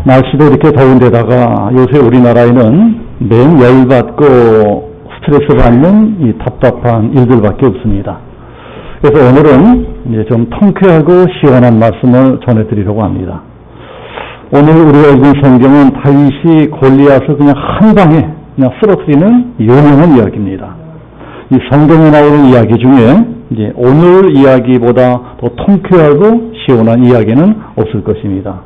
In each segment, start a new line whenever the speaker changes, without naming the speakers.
날씨도 이렇게 더운데다가 요새 우리나라에는 매일 열받고 스트레스 받는 이 답답한 일들밖에 없습니다. 그래서 오늘은 이제 좀 통쾌하고 시원한 말씀을 전해드리려고 합니다. 오늘 우리가 읽은 성경은 다윗이 골리앗을 그냥 한 방에 그냥 쓰러뜨리는 유명한 이야기입니다. 이 성경에 나오는 이야기 중에 이제 오늘 이야기보다 더 통쾌하고 시원한 이야기는 없을 것입니다.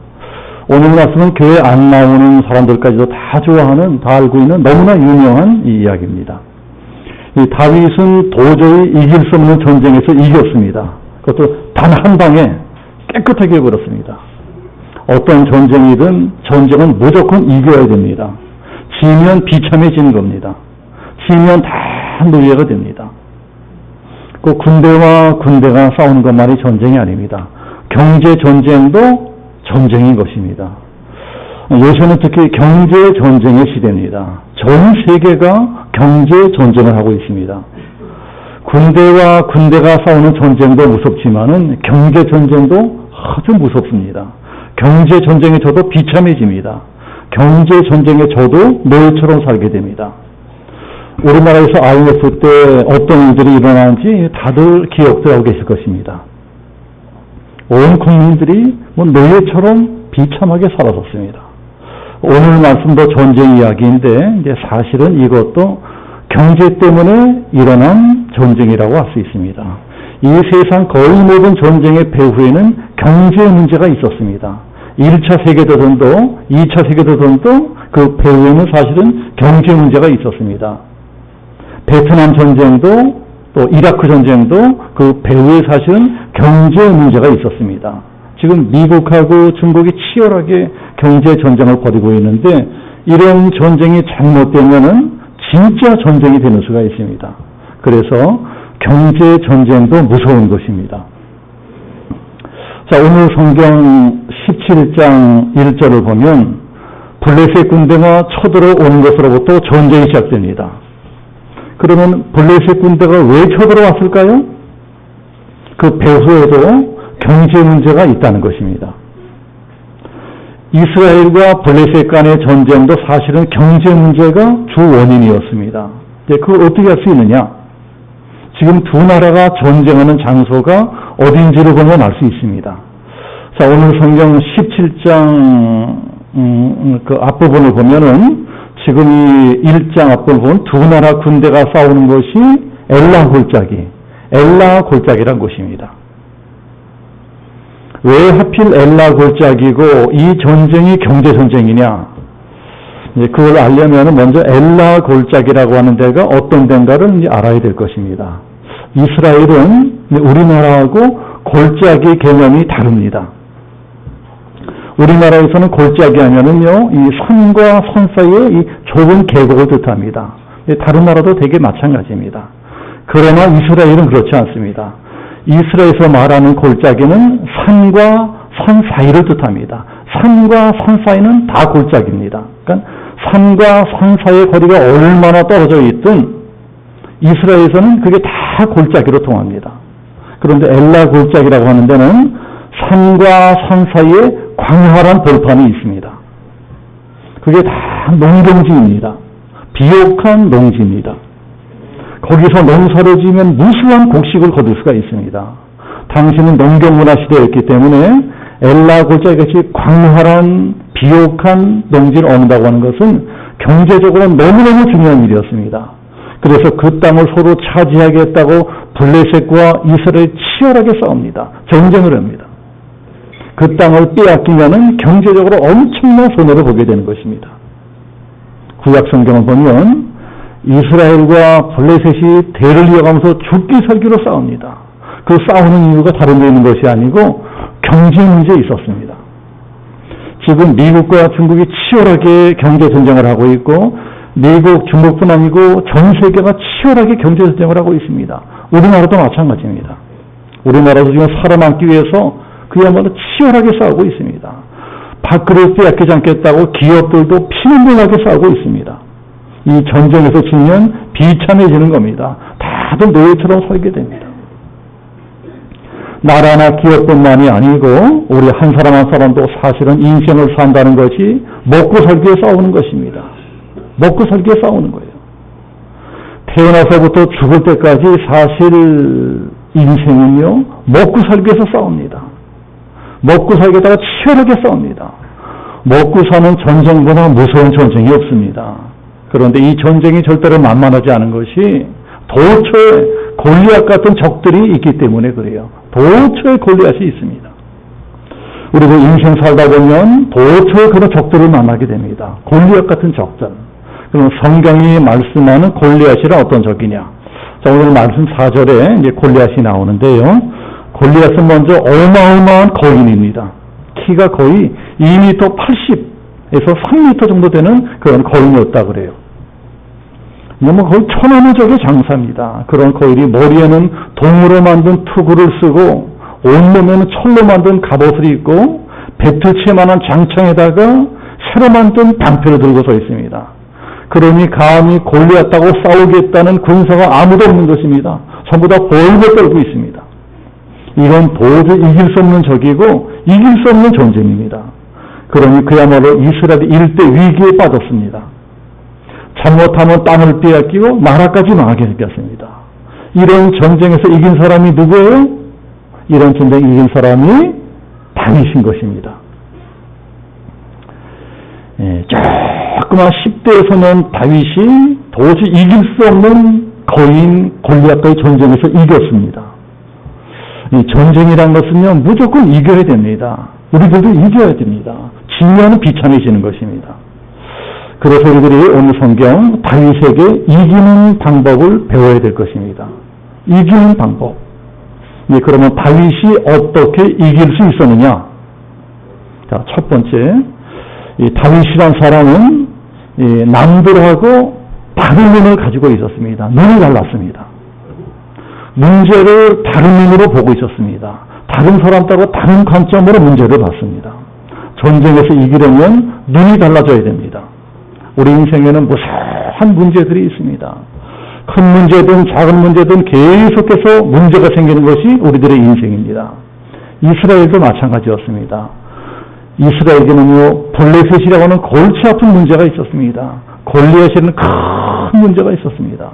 오늘 말씀은 교회 안 나오는 사람들까지도 다 좋아하는, 다 알고 있는 너무나 유명한 이 이야기입니다. 이 다윗은 도저히 이길 수 없는 전쟁에서 이겼습니다. 그것도 단 한 방에 깨끗하게 해버렸습니다. 어떤 전쟁이든 전쟁은 무조건 이겨야 됩니다. 지면 비참해지는 겁니다. 지면 다 노예가 됩니다. 그 군대와 군대가 싸우는 것만이 전쟁이 아닙니다. 경제 전쟁도 전쟁인 것입니다. 요새는 특히 경제 전쟁의 시대입니다. 전 세계가 경제 전쟁을 하고 있습니다. 군대와 군대가 싸우는 전쟁도 무섭지만은 경제 전쟁도 아주 무섭습니다. 경제 전쟁에 저도 비참해집니다. 경제 전쟁에 저도 노예처럼 살게 됩니다. 우리나라에서 IMF 때 어떤 일들이 일어나는지 다들 기억들 하고 계실 것입니다. 온 국민들이 노예처럼 비참하게 살아섰습니다. 오늘 말씀도 전쟁 이야기인데 이제 사실은 이것도 경제 때문에 일어난 전쟁이라고 할 수 있습니다. 이 세상 거의 모든 전쟁의 배후에는 경제 문제가 있었습니다. 1차 세계대전도 2차 세계대전도 그 배후에는 사실은 경제 문제가 있었습니다. 베트남 전쟁도 또 이라크 전쟁도 그 배후에 사실은 경제 문제가 있었습니다. 지금 미국하고 중국이 치열하게 경제 전쟁을 벌이고 있는데 이런 전쟁이 잘못되면은 진짜 전쟁이 되는 수가 있습니다. 그래서 경제 전쟁도 무서운 것입니다. 자, 오늘 성경 17장 1절을 보면 블레셋 군대가 쳐들어오는 것으로부터 전쟁이 시작됩니다. 그러면 블레셋 군대가 왜 쳐들어왔을까요? 그 배후에도 경제 문제가 있다는 것입니다. 이스라엘과 블레셋 간의 전쟁도 사실은 경제 문제가 주 원인이었습니다. 그걸 어떻게 할 수 있느냐? 지금 두 나라가 전쟁하는 장소가 어딘지를 보면 알 수 있습니다. 자, 오늘 성경 17장 그 앞부분을 보면은 지금 이 1장 앞부분을 보면 두 나라 군대가 싸우는 것이 엘라 골짜기란 곳입니다. 왜 하필 엘라 골짜기고 이 전쟁이 경제 전쟁이냐? 그걸 알려면 먼저 엘라 골짜기라고 하는 데가 어떤 데인가를 알아야 될 것입니다. 이스라엘은 우리나라하고 골짜기 개념이 다릅니다. 우리나라에서는 골짜기 하면은요, 이 산과 산 사이에 이 좁은 계곡을 뜻합니다. 다른 나라도 되게 마찬가지입니다. 그러나 이스라엘은 그렇지 않습니다. 이스라엘에서 말하는 골짜기는 산과 산 사이를 뜻합니다. 산과 산 사이는 다 골짜기입니다. 그러니까 산과 산 사이의 거리가 얼마나 떨어져 있든 이스라엘에서는 그게 다 골짜기로 통합니다. 그런데 엘라 골짜기라고 하는 데는 산과 산 사이에 광활한 벌판이 있습니다. 그게 다 농경지입니다. 비옥한 농지입니다. 거기서 농사를 지으면 무수한 곡식을 거둘 수가 있습니다. 당시는 농경문화 시대였기 때문에 엘라 골짜기같이 광활한 비옥한 농지를 얻는다고 하는 것은 경제적으로 너무너무 중요한 일이었습니다. 그래서 그 땅을 서로 차지하겠다고 블레셋과 이스라엘이 치열하게 싸웁니다. 전쟁을 합니다. 그 땅을 빼앗기면은 경제적으로 엄청난 손해를 보게 되는 것입니다. 구약 성경을 보면 이스라엘과 블레셋이 대를 이어가면서 죽기 살기로 싸웁니다. 그 싸우는 이유가 다른 데 있는 것이 아니고 경제 문제에 있었습니다. 지금 미국과 중국이 치열하게 경제 전쟁을 하고 있고 미국, 중국뿐 아니고 전 세계가 치열하게 경제 전쟁을 하고 있습니다. 우리나라도 마찬가지입니다. 우리나라도 지금 살아남기 위해서 그야말로 치열하게 싸우고 있습니다. 밥그릇 빼앗기지 않겠다고 기업들도 피눈물나게 싸우고 있습니다. 이 전쟁에서 지면 비참해지는 겁니다. 다들 노예처럼 살게 됩니다. 나라나 기업뿐만이 아니고 우리 한 사람 한 사람도 사실은 인생을 산다는 것이 먹고 살기에 싸우는 것입니다. 먹고 살기에 싸우는 거예요. 태어나서부터 죽을 때까지 사실 인생은요, 먹고 살기 위해서 싸웁니다. 먹고 살기에다가 치열하게 싸웁니다. 먹고 사는 전쟁보다 무서운 전쟁이 없습니다. 그런데 이 전쟁이 절대로 만만하지 않은 것이 도처에 골리앗 같은 적들이 있기 때문에 그래요. 도처에 골리앗이 있습니다. 우리도 인생 살다 보면 도처에 그런 적들을 만나게 됩니다. 골리앗 같은 적들. 그럼 성경이 말씀하는 골리앗이란 어떤 적이냐? 자, 오늘 말씀 4절에 이제 골리앗이 나오는데요. 골리앗은 먼저 어마어마한 거인입니다. 키가 거의 2m 80에서 3m 정도 되는 그런 거인이었다 그래요. 뭐 거의 천하무적의 장사입니다. 그런 거인이 머리에는 동으로 만든 투구를 쓰고 온몸에는 철로 만든 갑옷을 입고 배틀치만한 장창에다가 새로 만든 방패를 들고 서 있습니다. 그러니 감히 골리앗하고 싸우겠다는 군사가 아무도 없는 것입니다. 전부 다 벌벌 떨고 있습니다. 이건 도저히 이길 수 없는 적이고 이길 수 없는 전쟁입니다. 그러니 그야말로 이스라엘이 일대 위기에 빠졌습니다. 잘못하면 땅을 빼앗기고 나라까지 망하게 생겼습니다. 이런 전쟁에서 이긴 사람이 누구예요? 이런 전쟁에 이긴 사람이 다윗인 것입니다. 조그만 10대에서는 다윗이 도저히 이길 수 없는 거인 골리앗과의 전쟁에서 이겼습니다. 이 전쟁이란 것은요, 무조건 이겨야 됩니다. 우리들도 이겨야 됩니다. 지면은 비참해지는 것입니다. 그래서 우리들이 오늘 성경 다윗에게 이기는 방법을 배워야 될 것입니다. 이기는 방법. 그러면 다윗이 어떻게 이길 수 있었느냐? 자, 첫 번째, 이 다윗이란 사람은 남들하고 다른 눈을 가지고 있었습니다. 눈이 달랐습니다. 문제를 다른 눈으로 보고 있었습니다. 다른 사람들하고 다른 관점으로 문제를 봤습니다. 전쟁에서 이기려면 눈이 달라져야 됩니다. 우리 인생에는 무수한 문제들이 있습니다. 큰 문제든 작은 문제든 계속해서 문제가 생기는 것이 우리들의 인생입니다. 이스라엘도 마찬가지였습니다. 이스라엘에게는요, 블레셋이라고 하는 골치 아픈 문제가 있었습니다. 골리앗에는 큰 문제가 있었습니다.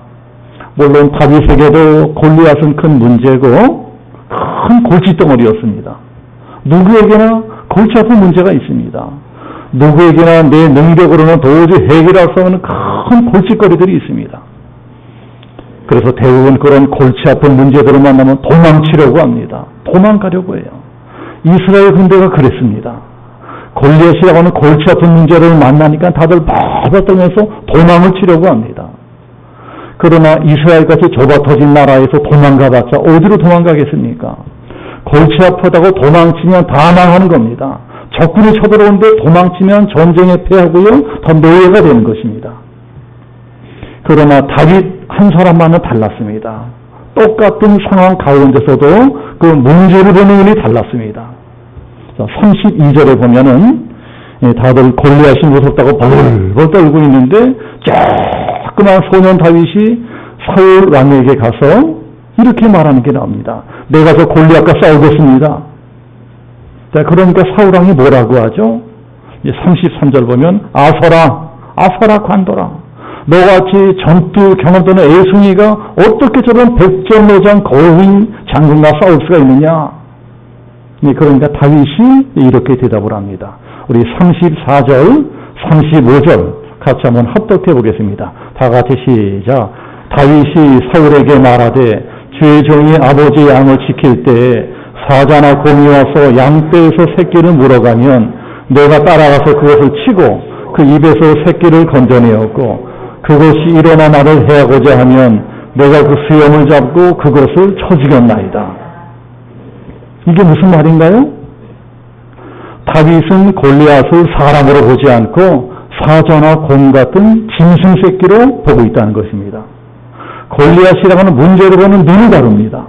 물론 다윗에게도 골리앗은 큰 문제고 큰 골칫덩어리였습니다. 누구에게나 골치 아픈 문제가 있습니다. 누구에게나 내 능력으로는 도저히 해결할 수 없는 큰 골칫거리들이 있습니다. 그래서 대부분 그런 골치 아픈 문제들을 만나면 도망치려고 합니다. 도망가려고 해요. 이스라엘 군대가 그랬습니다. 골리앗이라고 하는 골치 아픈 문제를 만나니까 다들 바바 떨면서 도망을 치려고 합니다. 그러나 이스라엘같이 좁아터진 나라에서 도망가봤자 어디로 도망가겠습니까? 골치 아프다고 도망치면 다 망하는 겁니다. 적군이 쳐들어오는데 도망치면 전쟁에 패하고요, 더 노예가 되는 것입니다. 그러나 다윗 한 사람만은 달랐습니다. 똑같은 상황 가운데서도 그 문제를 보는 눈이 달랐습니다. 32절에 보면은 다들 골리앗이 무섭다고 벌벌 떨고 있는데 조그만 소년 다윗이 사울 왕에게 가서 이렇게 말하는 게 나옵니다. 내가 저 골리앗과 싸우겠습니다. 자, 그러니까 사울 왕이 뭐라고 하죠? 33절 보면 아서라 관둬라. 너같이 전투 경험도 없는 애송이가 어떻게 저런 백전노장 거인 장군과 싸울 수가 있느냐? 그러니까 다윗이 이렇게 대답을 합니다. 우리 34절, 35절 같이 한번 합독해 보겠습니다. 다 같이 시작. 다윗이 사울에게 말하되 주의 종이 아버지 양을 지킬 때에 사자나 곰이 와서 양떼에서 새끼를 물어가면 내가 따라가서 그것을 치고 그 입에서 새끼를 건져내었고 그것이 일어나 나를 해하고자 하면 내가 그 수염을 잡고 그것을 쳐 죽였나이다. 이게 무슨 말인가요? 다윗은 골리앗을 사람으로 보지 않고 사자나 곰 같은 짐승 새끼로 보고 있다는 것입니다. 골리앗이라고 하는 문제를 보는 눈이 다릅니다.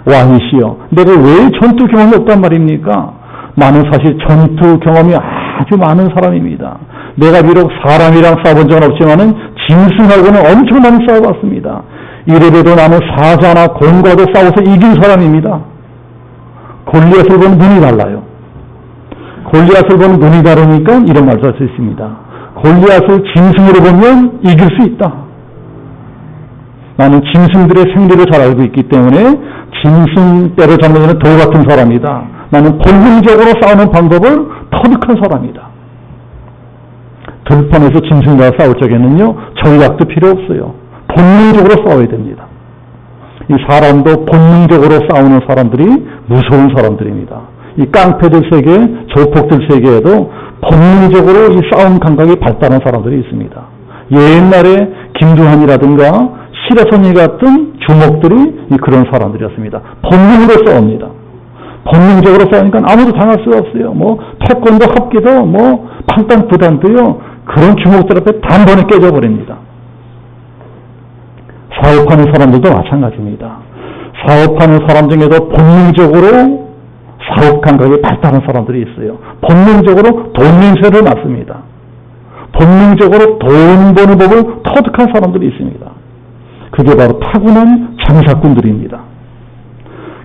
왕이시여, 내가 왜 전투 경험이 없단 말입니까? 나는 사실 전투 경험이 아주 많은 사람입니다. 내가 비록 사람이랑 싸워본 적은 없지만은 짐승하고는 엄청 많이 싸워봤습니다. 이래봬도 나는 사자나 곰과도 싸워서 이긴 사람입니다. 골리앗을 보는 눈이 달라요. 골리앗을 보는 눈이 다르니까 이런 말도 할 수 있습니다. 골리앗을 짐승으로 보면 이길 수 있다. 나는 짐승들의 생리를 잘 알고 있기 때문에 짐승 때려잡는 것은 돌 같은 사람이다. 나는 본능적으로 싸우는 방법을 터득한 사람이다. 들판에서 짐승과 싸울 적에는요, 전략도 필요 없어요. 본능적으로 싸워야 됩니다. 이 사람도 본능적으로 싸우는 사람들이 무서운 사람들입니다. 이 깡패들 세계, 조폭들 세계에도 본능적으로 이 싸움 감각이 발달한 사람들이 있습니다. 옛날에 김두한이라든가 시라소니 같은 주목들이 그런 사람들이었습니다. 본능으로 싸웁니다. 본능적으로 싸우니까 아무도 당할 수가 없어요. 뭐 태권도 합기도 뭐 판단 구단도요, 그런 주목들 앞에 단번에 깨져버립니다. 사업하는 사람들도 마찬가지입니다. 사업하는 사람 중에도 본능적으로 사업 감각이 발달한 사람들이 있어요. 본능적으로 돈 냄새를 맡습니다. 본능적으로 돈 버는 법을 터득한 사람들이 있습니다. 그게 바로 타고난 장사꾼들입니다.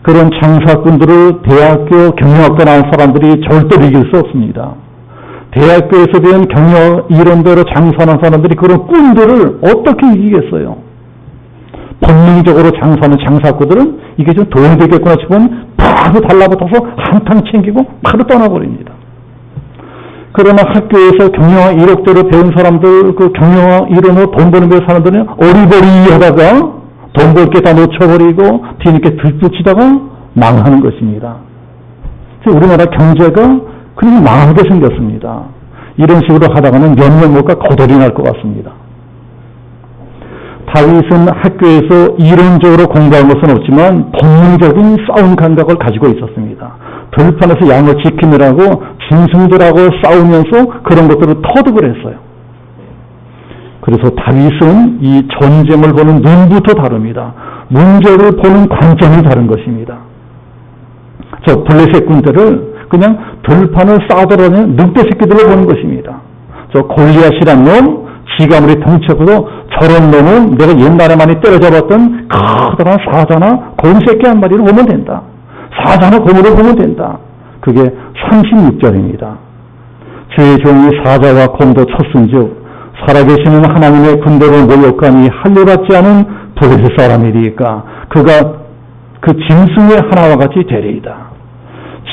그런 장사꾼들을 대학교 경영학과 나온 사람들이 절대로 이길 수 없습니다. 대학교에서 배운 경영 이론대로 장사하는 사람들이 그런 꾼들을 어떻게 이기겠어요? 본능적으로 장사하는 장사꾼들은 이게 좀 도움이 되겠구나 싶으면 바로 달라붙어서 한탕 챙기고 바로 떠나버립니다. 그러나 학교에서 경영학 이론대로 배운 사람들, 그 경영학 이론으로 돈 버는 배 사람들은 어리버리 하다가 돈 벌 게 다 놓쳐버리고 뒤늦게 들붙이다가 망하는 것입니다. 그래서 우리나라 경제가 그냥 망하게 생겼습니다. 이런 식으로 하다가는 몇 년 못 가 거덜이 날 것 같습니다. 다윗은 학교에서 이론적으로 공부한 것은 없지만 본능적인 싸움 감각을 가지고 있었습니다. 들판에서 양을 지키느라고 짐승들하고 싸우면서 그런 것들을 터득을 했어요. 그래서 다윗은 이 전쟁을 보는 눈부터 다릅니다. 문제를 보는 관점이 다른 것입니다. 저 블레셋 군대를 그냥 들판을 싸돌아다니는 늑대 새끼들을 보는 것입니다. 저 골리앗이란 놈, 지가 아무리 덩치고도 저런 놈은 내가 옛날에 많이 때려잡았던 커다란 사자나 곰 새끼 한 마리를 보면 된다. 사자나 곰을 보면 된다. 그게 36절입니다. 주의 종이 사자와 곰도 쳤은즉 살아계시는 하나님의 군대를 모욕하니 할례받지 않은 블레셋 사람이리까 그가 그 짐승의 하나와 같이 되리이다.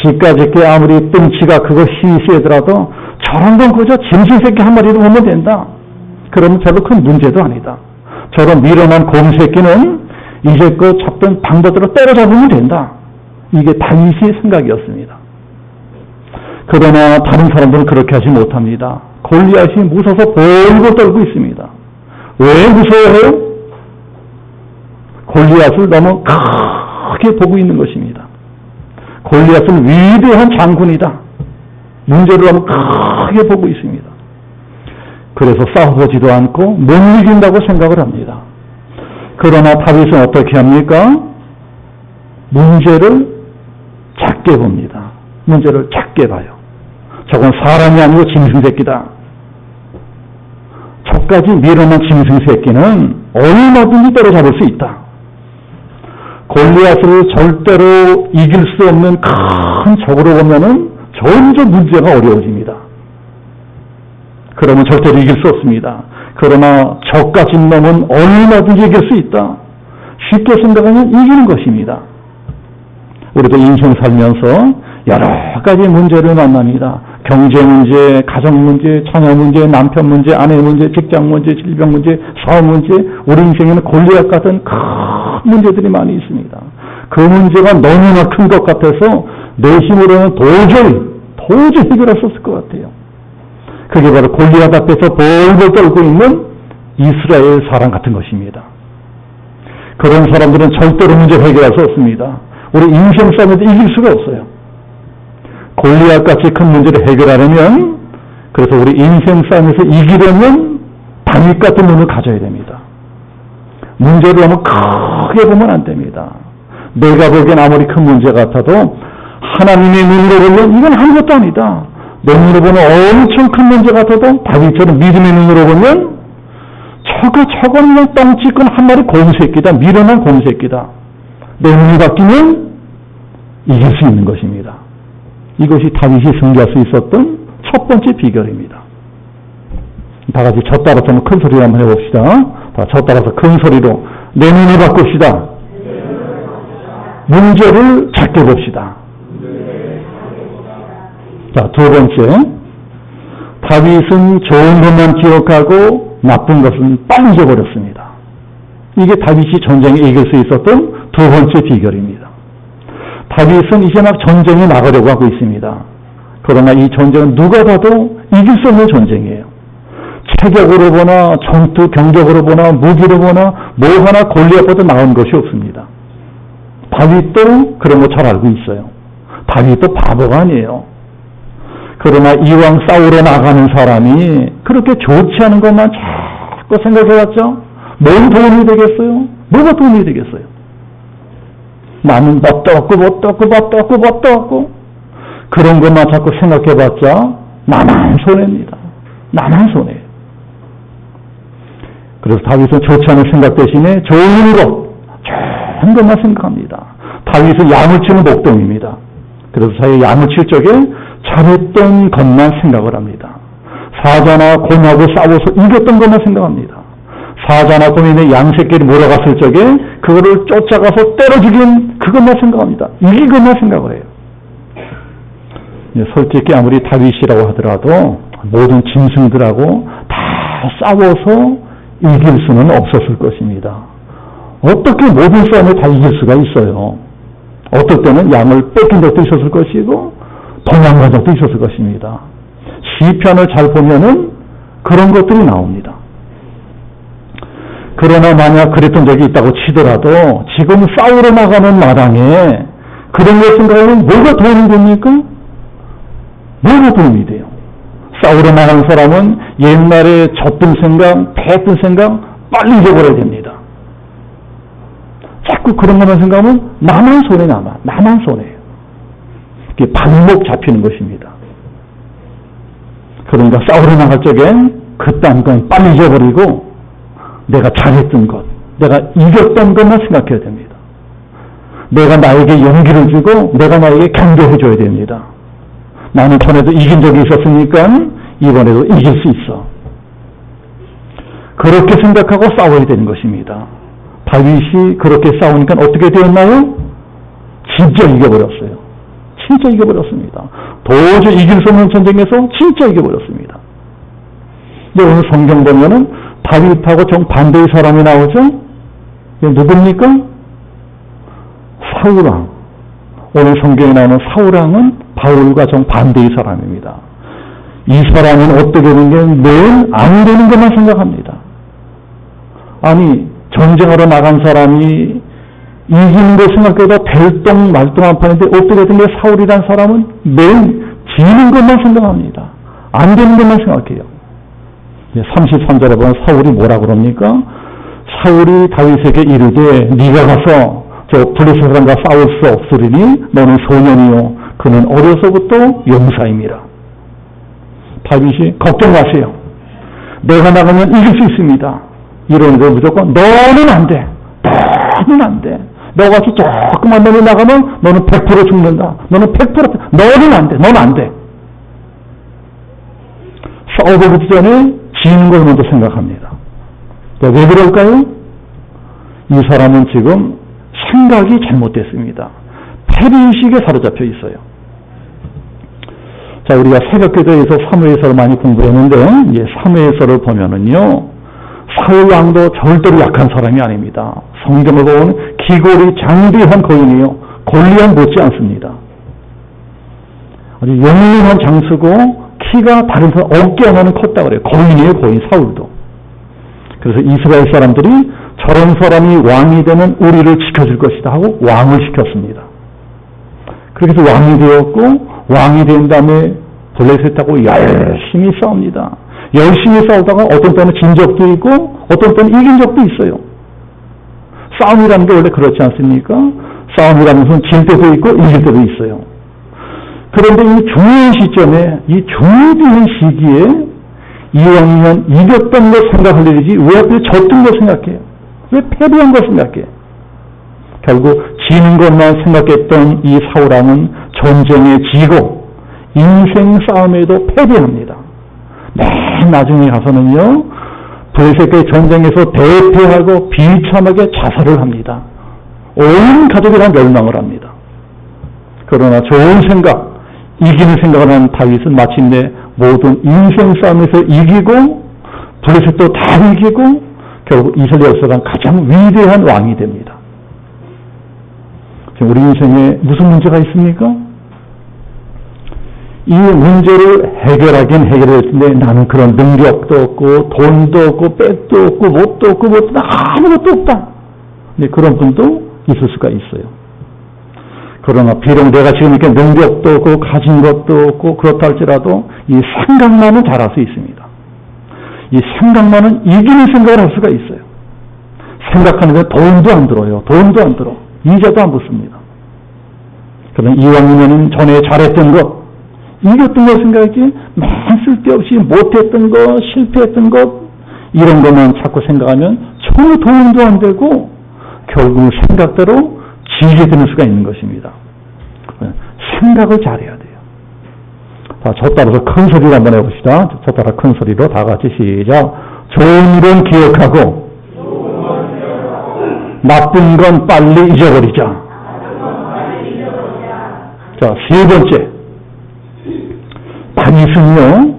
지까짓게 아무리 뜬치가 그거 시시하더라도 저런 건 그저 짐승 새끼 한 마리를 보면 된다. 그러면 별로 큰 문제도 아니다. 저런 미련한 곰 새끼는 이제껏 잡던 방법대로 때려잡으면 된다. 이게 다윗의 생각이었습니다. 그러나 다른 사람들은 그렇게 하지 못합니다. 골리앗이 무서워서 벌벌 떨고 있습니다. 왜 무서워해요? 골리앗을 너무 크게 보고 있는 것입니다. 골리앗은 위대한 장군이다. 문제를 너무 크게 보고 있습니다. 그래서 싸워보지도 않고 못 이긴다고 생각을 합니다. 그러나 다윗은 어떻게 합니까? 문제를 작게 봅니다. 문제를 작게 봐요. 저건 사람이 아니고 짐승 새끼다. 저까지 밀어놓은 짐승 새끼는 얼마든지 때려잡을 수 있다. 골리앗을 절대로 이길 수 없는 큰 적으로 보면은 점점 문제가 어려워집니다. 그러면 절대로 이길 수 없습니다. 그러나 저까지 놈은 얼마든지 이길 수 있다. 쉽게 생각하면 이기는 것입니다. 우리도 인생 살면서 여러 가지 문제를 만납니다. 경제 문제, 가정 문제, 자녀 문제, 남편 문제, 아내 문제, 직장 문제, 질병 문제, 사업 문제, 우리 인생에는 골리앗 같은 큰 문제들이 많이 있습니다. 그 문제가 너무나 큰 것 같아서 내 힘으로는 도저히 해결할 수 없을 것 같아요. 그게 바로 골리앗 앞에서 벌벌 떨고 있는 이스라엘 사람 같은 것입니다. 그런 사람들은 절대로 문제를 해결할 수 없습니다. 우리 인생 싸움에도 이길 수가 없어요. 골리앗같이 큰 문제를 해결하려면, 그래서 우리 인생 싸움에서 이기려면 다윗 같은 눈을 가져야 됩니다. 문제를 너무 크게 보면 안 됩니다. 내가 보기엔 아무리 큰 문제 같아도 하나님의 눈으로 보면 이건 아무것도 아니다. 내 눈으로 보면 엄청 큰 문제 같아도 다윗처럼 믿음의 눈으로 보면 저거는 그냥 똥찌끈 한 마리 곰새끼다. 미련한 곰새끼다. 내 눈이 바뀌면 이길 수 있는 것입니다. 이것이 다윗이 승리할 수 있었던 첫 번째 비결입니다. 다 같이 저 따라서 큰 소리로 한번 해봅시다. 저 따라서 큰 소리로 내 눈을 바꿉시다. 문제를 작게 봅시다. 자, 두 번째, 다윗은 좋은 것만 기억하고 나쁜 것은 빨리 잊어버렸습니다. 이게 다윗이 전쟁에 이길 수 있었던 두 번째 비결입니다. 다윗은 이제 막 전쟁에 나가려고 하고 있습니다. 그러나 이 전쟁은 누가 봐도 이길 수 없는 전쟁이에요. 체격으로 보나 전투 경력으로 보나 무기로 보나 뭐 하나 골리앗보다 나은 것이 없습니다. 다윗도 그런 거 잘 알고 있어요. 다윗도 바보가 아니에요. 그러나 이왕 싸우러 나가는 사람이 그렇게 좋지 않은 것만 자꾸 생각해봤죠? 뭘 도움이 되겠어요? 뭐가 도움이 되겠어요? 나는 뭣도 없고 그런 것만 자꾸 생각해봤자 나만 손해입니다. 나만 손해예요. 그래서 다윗은 좋지 않은 생각 대신에 좋은 것, 좋은 것만 생각합니다. 다윗은 양을 치는 목동입니다. 그래서 자기 양을 칠 적에 잘했던 것만 생각을 합니다. 사자나 곰하고 싸워서 이겼던 것만 생각합니다. 사자나 곰이 양 새끼를 몰아갔을 적에 그거를 쫓아가서 때려 죽인 그것만 생각합니다. 이길 것만 생각을 해요. 솔직히 아무리 다윗이라고 하더라도 모든 짐승들하고 다 싸워서 이길 수는 없었을 것입니다. 어떻게 모든 싸움에 다 이길 수가 있어요? 어떨 때는 양을 뺏긴 적도 있었을 것이고 도망간 적도 있었을 것입니다. 시편을 잘 보면은 그런 것들이 나옵니다. 그러나 만약 그랬던 적이 있다고 치더라도 지금 싸우러 나가는 마당에 그런 걸 생각하면 뭐가 도움이 됩니까? 뭐가 도움이 돼요? 싸우러 나가는 사람은 옛날에 졌던 생각, 패했던 생각 빨리 잊어버려야 됩니다. 자꾸 그런 것만 생각하면 나만 손해 나만 손해예요. 이게 반목 잡히는 것입니다. 그러니까 싸우러 나갈 적엔 그딴 건 빨리 잊어버리고 내가 잘했던 것, 내가 이겼던 것만 생각해야 됩니다. 내가 나에게 용기를 주고 내가 나에게 경계해 줘야 됩니다. 나는 전에도 이긴 적이 있었으니까 이번에도 이길 수 있어. 그렇게 생각하고 싸워야 되는 것입니다. 다윗이 그렇게 싸우니까 어떻게 되었나요? 진짜 이겨버렸어요. 진짜 이겨버렸습니다. 도저히 이길 수 없는 전쟁에서 진짜 이겨버렸습니다. 근데 오늘 성경 보면은 다윗하고 정반대의 사람이 나오죠? 누굽니까? 사울왕. 오늘 성경에 나오는 사울왕은 바울과 정반대의 사람입니다. 이 사람은 어떻게 되는 게 늘 안 되는 것만 생각합니다. 아니 전쟁하러 나간 사람이 이기는 거 생각해도 될똥말똥한 판인데 어떻게 된 게 사울이란 사람은 매일 지는 것만 생각합니다. 안 되는 것만 생각해요. 33절에 보면 사울이 뭐라 그럽니까? 사울이 다윗에게 이르되 네가 가서 저 블레셋 사람과 싸울 수 없으리니 너는 소년이요 그는 어려서부터 용사임이라. 다윗이 걱정 마세요. 내가 나가면 이길 수 있습니다. 이러니까 무조건 너는 안 돼. 너는 안 돼. 너같이 조그만 놈이 나가면 너는 100% 죽는다. 너는 100% 너는 안 돼. 너는 안 돼. 싸워보기 전에 지는 걸 먼저 생각합니다. 왜 그럴까요? 이 사람은 지금 생각이 잘못됐습니다. 패배의식에 사로잡혀 있어요. 자, 우리가 새벽기도에서 사무엘서를 많이 공부했는데 이제 사무엘서를 보면은요 사울왕도 절대로 약한 사람이 아닙니다. 성경을 보면 기골이 장대한 거인이요 골리앗 못지 않습니다. 아주 영롱한 장수고 키가 다른 사람 어깨만은 컸다 그래요. 거인이에요, 거인. 사울도. 그래서 이스라엘 사람들이 저런 사람이 왕이 되면 우리를 지켜줄 것이다 하고 왕을 시켰습니다. 그렇게 해서 왕이 되었고 왕이 된 다음에 블레셋하고 열심히 싸웁니다. 열심히 싸우다가 어떤 때는 진 적도 있고 어떤 때는 이긴 적도 있어요. 싸움이라는 게 원래 그렇지 않습니까? 싸움이라는 것은 질 때도 있고 이길 때도 있어요. 그런데 이 중요한 시점에 이 중요한 시기에 이왕이면 이겼던 걸 생각할 일이지 왜 하필 졌던 걸 생각해요? 왜 패배한 걸 생각해요? 결국 지는 것만 생각했던 이 사울왕은 전쟁에 지고 인생 싸움에도 패배합니다. 맨 나중에 가서는요, 블레셋과의 전쟁에서 대패하고 비참하게 자살을 합니다. 온 가족이 다 멸망을 합니다. 그러나 좋은 생각, 이기는 생각을 하는 다윗은 마침내 모든 인생 싸움에서 이기고 블레셋도 다 이기고 결국 이스라엘 역사상 가장 위대한 왕이 됩니다. 지금 우리 인생에 무슨 문제가 있습니까? 이 문제를 해결하긴 해결했을 텐데 나는 그런 능력도 없고 돈도 없고 백도 없고 뭣도 없고 아무것도 없다. 네, 그런 분도 있을 수가 있어요. 그러나 비록 내가 지금 이렇게 능력도 없고 가진 것도 없고 그렇다 할지라도 이 생각만은 잘할 수 있습니다. 이 생각만은 이기는 생각을 할 수가 있어요. 생각하는데 돈도 안 들어요. 돈도 안 들어. 이자도 안 붙습니다. 그러나 이왕이면 전에 잘했던 것, 이겼던 걸 생각하지 맨 쓸데없이 못했던 것, 실패했던 것 이런 것만 자꾸 생각하면 전혀 도움도 안 되고 결국 생각대로 지게 되는 수가 있는 것입니다. 생각을 잘해야 돼요. 자, 저 따라서 큰 소리로 한번 해봅시다. 저 따라 큰 소리로 다 같이 시작. 좋은 일은 기억하고 나쁜 건 빨리 잊어버리자. 자, 세 번째. 다윗은요,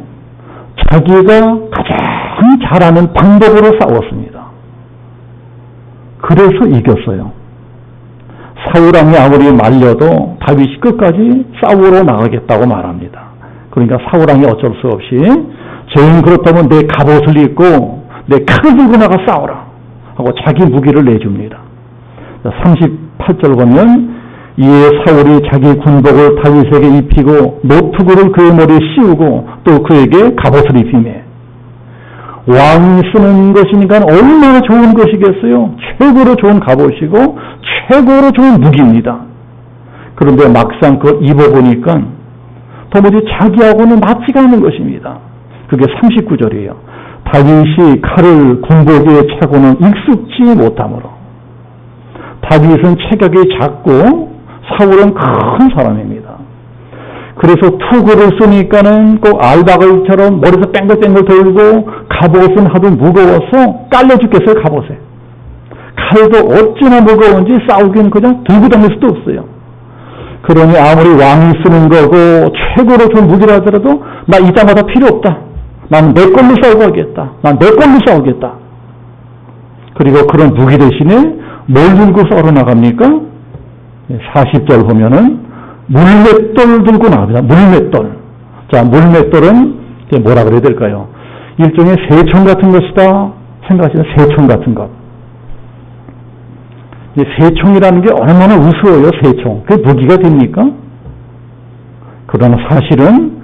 자기가 가장 잘하는 방법으로 싸웠습니다. 그래서 이겼어요. 사울왕이 아무리 말려도 다윗이 끝까지 싸우러 나가겠다고 말합니다. 그러니까 사울왕이 어쩔 수 없이 쟤는 그렇다면 내 갑옷을 입고 내 칼을 들고 나가 싸워라 하고 자기 무기를 내줍니다. 38절 보면 이에 사울이 자기 군복을 다윗에게 입히고 노투구를 그의 머리에 씌우고 또 그에게 갑옷을 입히매. 왕이 쓰는 것이니까 얼마나 좋은 것이겠어요. 최고로 좋은 갑옷이고 최고로 좋은 무기입니다. 그런데 막상 그걸 입어보니까 도무지 자기하고는 맞지가 않는 것입니다. 그게 39절이에요. 다윗이 칼을 군복에 차고는 익숙지 못하므로. 다윗은 체격이 작고 사울은 큰 사람입니다. 그래서 투구를 쓰니까는 꼭 알바글처럼 머리에서 뺑글뺑글 돌고 갑옷은 하도 무거워서 깔려 죽겠어요. 갑옷에. 칼도 어찌나 무거운지 싸우기는 그냥 들고 다닐 수도 없어요. 그러니 아무리 왕이 쓰는 거고 최고로 좋은 무기라 하더라도 나 이자마자 필요 없다. 난 내 걸로 싸우고 하겠다. 난 내 걸로 싸우겠다. 그리고 그런 무기 대신에 뭘 들고 싸우러 나갑니까? 40절 보면은 물맷돌 들고 나갑니다. 물맷돌. 자, 물맷돌은 뭐라 그래야 될까요? 일종의 새총 같은 것이다 생각하시는 새총 같은 것. 새총이라는 게 얼마나 우스워요, 새총. 그게 무기가 됩니까? 그러나 사실은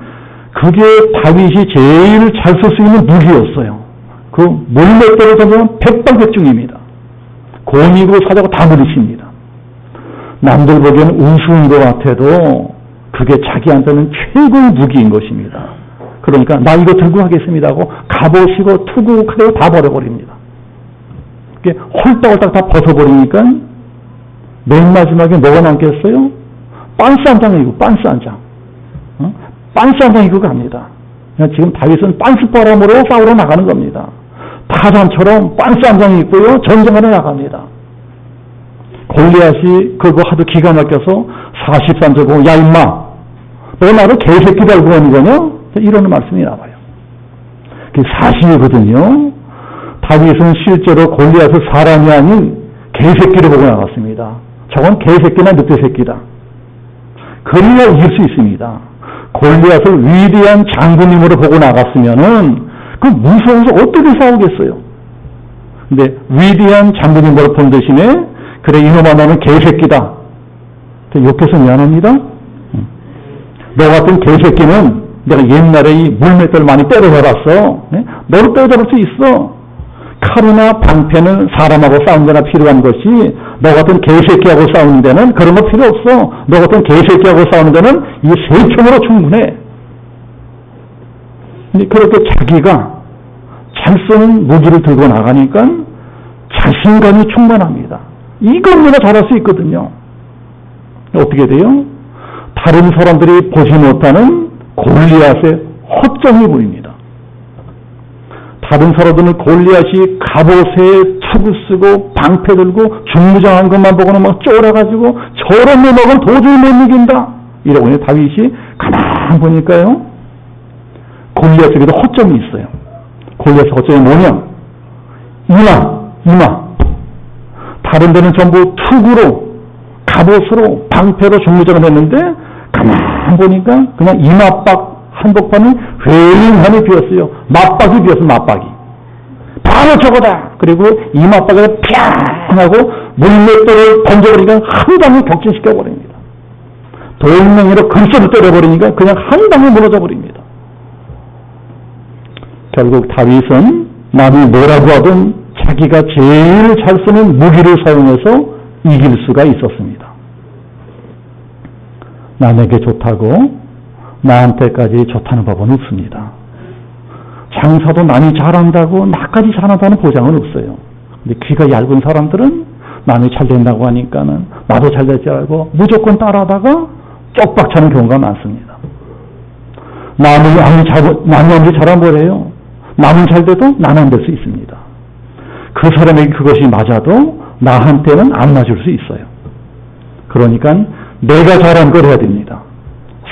그게 다윗이 제일 잘 쓸 수 있는 무기였어요. 그 물맷돌을 던지면 백발백중입니다. 곰이고 사자고 다 물리칩니다. 남들 보기에는 우스운 것 같아도 그게 자기한테는 최고의 무기인 것입니다. 그러니까 나 이거 들고 하겠습니다 하고 갑옷이고 투구 칼이고 다 버려버립니다. 이게 홀딱홀딱 다 벗어버리니까 맨 마지막에 뭐가 남겠어요? 빤스 한 장 입고 빤스 한 장. 빤스 한 장 입고 갑니다. 지금 다윗은 빤스 바람으로 싸우러 나가는 겁니다. 타잔처럼 빤스 한 장 입고요 전쟁하러 나갑니다. 골리앗이 그거 하도 기가 막혀서 43절 보고 야 임마 너 나를 개새끼 달고 하는 거냐? 이러는 말씀이 나와요. 그게 사실이거든요. 다윗은 실제로 골리앗을 사람이 아닌 개새끼를 보고 나갔습니다. 저건 개새끼나 늑대새끼다. 그래야 이길 수 있습니다. 골리앗을 위대한 장군님으로 보고 나갔으면은 그 무서워서 어떻게 싸우겠어요? 근데 위대한 장군님으로 본 대신에 그래 이놈아 너는 개새끼다. 욕해서 미안합니다. 너 같은 개새끼는 내가 옛날에 이 물맷돌 많이 때려잡았어. 너를 때려잡을 수 있어. 칼이나 방패는 사람하고 싸우는 데나 필요한 것이 너 같은 개새끼하고 싸우는 데는 그런 거 필요 없어. 너 같은 개새끼하고 싸우는 데는 이 새총으로 충분해. 그렇게 자기가 잘 쓰는 무기를 들고 나가니까 자신감이 충만합니다. 이건 내가 잘할 수 있거든요. 어떻게 돼요? 다른 사람들이 보지 못하는 골리앗의 허점이 보입니다. 다른 사람들은 골리앗이 갑옷에 투구 쓰고 방패 들고 중무장한 것만 보고는 막 쫄아가지고 저런 놈하고는 도저히 못 이긴다 이러고 다윗이 가만 보니까요, 골리앗에게도 허점이 있어요. 골리앗의 허점이 뭐냐? 이마. 다른 데는 전부 투구로 갑옷으로 방패로 중무장을 했는데 가만 보니까 그냥 이마박 한복판은 휑하니 비었어요. 맞박이 비었어. 맞박이. 바로 저거다. 그리고 이마박을 팡 하고 물맷돌을 던져버리니까 한 방에 격진시켜버립니다. 돌멩이로 글쎄를 때려버리니까 그냥 한 방에 무너져 버립니다. 결국 다윗은 남이 뭐라고 하든 자기가 제일 잘 쓰는 무기를 사용해서 이길 수가 있었습니다. 남에게 좋다고 나한테까지 좋다는 법은 없습니다. 장사도 남이 잘한다고 나까지 잘한다는 보장은 없어요. 근데 귀가 얇은 사람들은 남이 잘 된다고 하니까는 나도 잘 될 줄 알고 무조건 따라하다가 쪽박차는 경우가 많습니다. 남이 아무리 잘한 거래요. 남은 잘 돼도 나는 안 될 수 있습니다. 그 사람에게 그것이 맞아도 나한테는 안 맞을 수 있어요. 그러니까 내가 잘한 걸 해야 됩니다.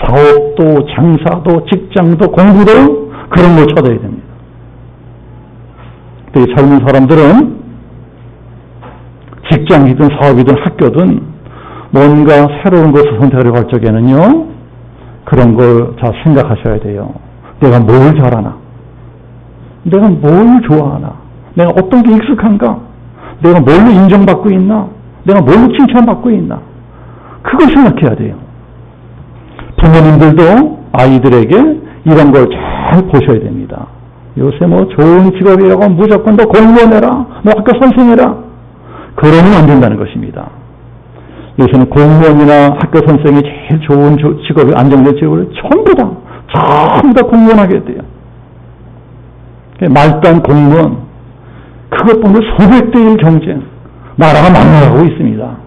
사업도 장사도 직장도 공부도 그런 걸 찾아야 됩니다. 근데 젊은 사람들은 직장이든 사업이든 학교든 뭔가 새로운 것을 선택하려고 할 적에는요, 그런 걸 잘 생각하셔야 돼요. 내가 뭘 잘하나? 내가 뭘 좋아하나? 내가 어떤 게 익숙한가? 내가 뭘로 인정받고 있나? 내가 뭘로 칭찬받고 있나? 그걸 생각해야 돼요. 부모님들도 아이들에게 이런 걸 잘 보셔야 됩니다. 요새 뭐 좋은 직업이라고 무조건 너 공무원해라, 너 학교 선생해라, 그러면 안 된다는 것입니다. 요새는 공무원이나 학교 선생이 제일 좋은 직업이, 안정된 직업을 전부 다 공무원하게 돼요. 말단 공무원, 그것 보면 수백 대 1 경쟁, 나라가 망가고 있습니다.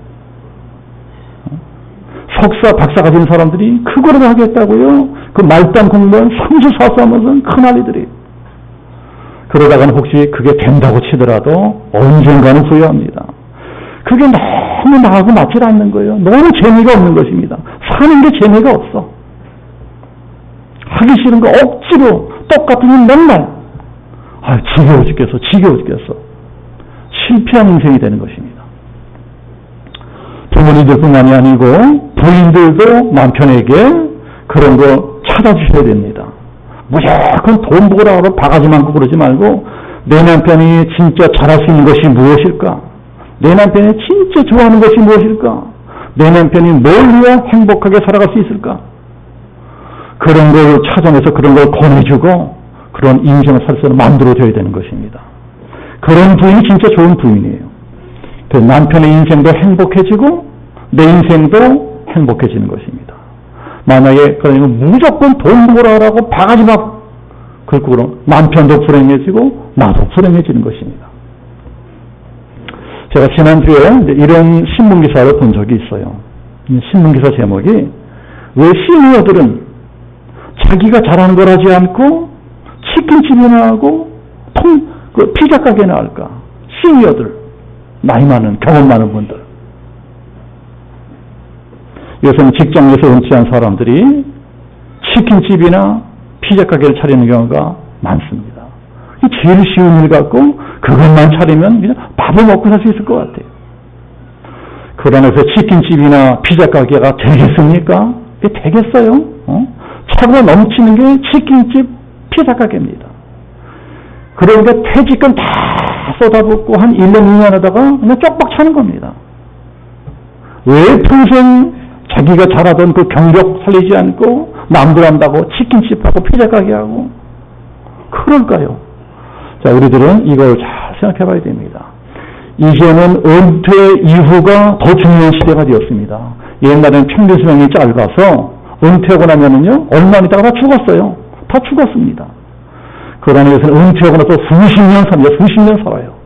석사, 박사 가진 사람들이 그거를 하겠다고요? 그 말단 공무원 3주 4수 하면서 큰 난리들이. 그러다가는 혹시 그게 된다고 치더라도 언젠가는 후회합니다. 그게 너무 나하고 맞지 않는 거예요. 너무 재미가 없는 것입니다. 사는 게 재미가 없어. 하기 싫은 거 억지로 똑같은 일 맨날. 지겨워 죽겠어. 실패한 인생이 되는 것입니다. 부모님들뿐만이 아니고 부인들도 남편에게 그런 거 찾아주셔야 됩니다. 무조건 돈 벌어라고 바가지 많고 그러지 말고, 내 남편이 진짜 잘할 수 있는 것이 무엇일까? 내 남편이 진짜 좋아하는 것이 무엇일까? 내 남편이 뭘 위해 행복하게 살아갈 수 있을까? 그런 걸 찾아내서 그런 걸 권해주고 그런 인생을 살 수 있는 만들어줘야 되는 것입니다. 그런 부인이 진짜 좋은 부인이에요. 그 남편의 인생도 행복해지고 내 인생도 행복해지는 것입니다. 만약에 그러니까 무조건 돈 벌어라고 바가지 막 긁고 그럼 남편도 불행해지고 나도 불행해지는 것입니다. 제가 지난주에 이런 신문기사를 본 적이 있어요. 신문기사 제목이 왜 시니어들은 자기가 잘하는 걸 하지 않고 치킨집이나 하고 피자 가게나 할까? 시니어들, 나이 많은, 경험 많은 분들. 요새는 직장에서 은퇴한 사람들이 치킨집이나 피자 가게를 차리는 경우가 많습니다. 제일 쉬운 일 같고 그것만 차리면 그냥 밥을 먹고 살 수 있을 것 같아요. 그러면서 치킨집이나 피자 가게가 되겠습니까? 되겠어요? 차고 넘치는 게 치킨집, 피자 가게입니다. 그러니까 퇴직금 다 쏟아붓고 한 1년, 2년 하다가 그냥 쪽박 차는 겁니다. 왜 평생 자기가 잘하던 그 경력 살리지 않고 남들 한다고 치킨집하고 피자 가게하고 그럴까요? 자, 우리들은 이걸 잘 생각해 봐야 됩니다. 이제는 은퇴 이후가 더 중요한 시대가 되었습니다. 옛날에는 평균 수명이 짧아서 은퇴하고 나면은요, 얼마 있다가 다 죽었어요. 다 죽었습니다. 안에서는 은퇴하고 나서 수십 년 삽니다. 수십 년 살아요.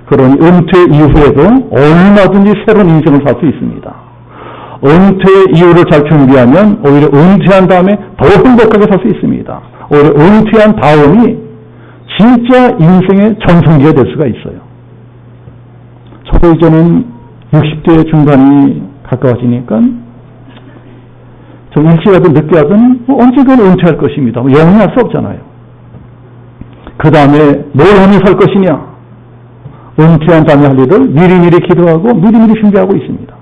그러니 은퇴 이후에도 얼마든지 새로운 인생을 살 수 있습니다. 은퇴 이후를 잘 준비하면 오히려 은퇴한 다음에 더 행복하게 살 수 있습니다. 오히려 은퇴한 다음이 진짜 인생의 전성기가 될 수가 있어요. 저도 이제는 60대 중반이 가까워지니까 좀 일찍 하든 늦게 하든 언젠가는 은퇴할 것입니다. 영원히 할 수 없잖아요. 그 다음에 뭘 하며 살 것이냐? 은퇴한 다음에 할 일을 미리미리 기도하고 미리미리 준비하고 있습니다.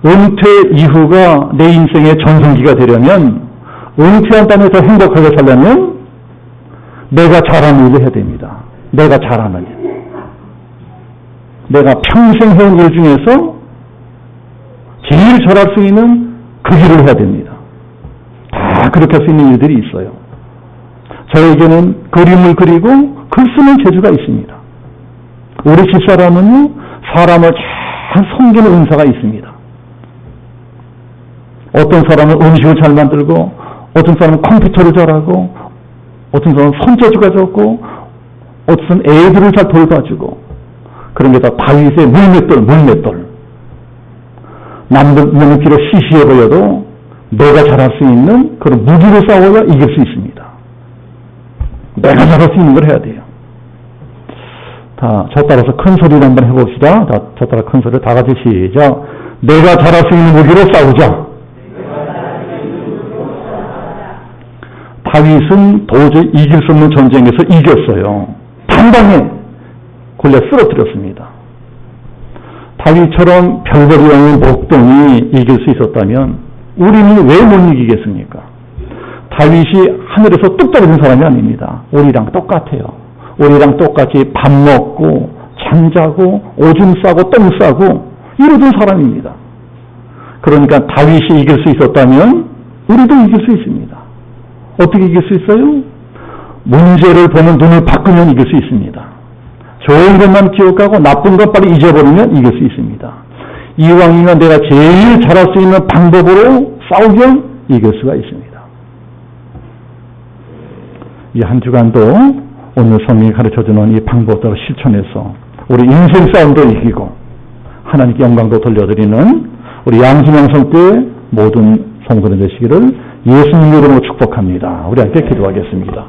은퇴 이후가 내 인생의 전성기가 되려면, 은퇴한 다음에 더 행복하게 살려면 내가 잘하는 일을 해야 됩니다. 내가 잘하는 일. 내가 평생 해온 일 중에서 제일 잘할 수 있는 그 일을 해야 됩니다. 다 그렇게 할 수 있는 일들이 있어요. 저에게는 그림을 그리고 글 쓰는 재주가 있습니다. 우리 집사람은요, 사람을 잘 섬기는 은사가 있습니다. 어떤 사람은 음식을 잘 만들고, 어떤 사람은 컴퓨터를 잘하고, 어떤 사람은 손재주가 좋고, 어떤 애들을 잘 돌봐주고, 그런 게 다 다윗의 물맷돌. 남들 눈을 비록 시시해 보여도 내가 잘할 수 있는 그런 무기를 싸워야 이길 수 있습니다. 내가 잘할 수 있는 걸 해야 돼요. 저 따라서 큰 소리를 한번 해봅시다. 저 따라 큰 소리 다 같이 시작. 내가 잘할 수 있는 무기로 싸우자. 다윗은 도저히 이길 수 없는 전쟁에서 이겼어요. 단방에 골리앗 쓰러뜨렸습니다. 다윗처럼 별벌이 없는 목동이 이길 수 있었다면 우리는 왜 못 이기겠습니까? 다윗이 하늘에서 뚝 떨어진 사람이 아닙니다. 우리랑 똑같아요. 우리랑 똑같이 밥 먹고 잠자고 오줌 싸고 똥 싸고 이러던 사람입니다. 그러니까 다윗이 이길 수 있었다면 우리도 이길 수 있습니다. 어떻게 이길 수 있어요? 문제를 보는 눈을 바꾸면 이길 수 있습니다. 좋은 것만 기억하고 나쁜 것 빨리 잊어버리면 이길 수 있습니다. 이왕이면 내가 제일 잘할 수 있는 방법으로 싸우면 이길 수가 있습니다. 이 한 주간도 오늘 성경이 가르쳐주는 이 방법대로 실천해서 우리 인생 싸움도 이기고 하나님께 영광도 돌려드리는 우리 양심양성교회 모든 성도들 되시기를 예수님 이름으로 축복합니다. 우리 함께 기도하겠습니다.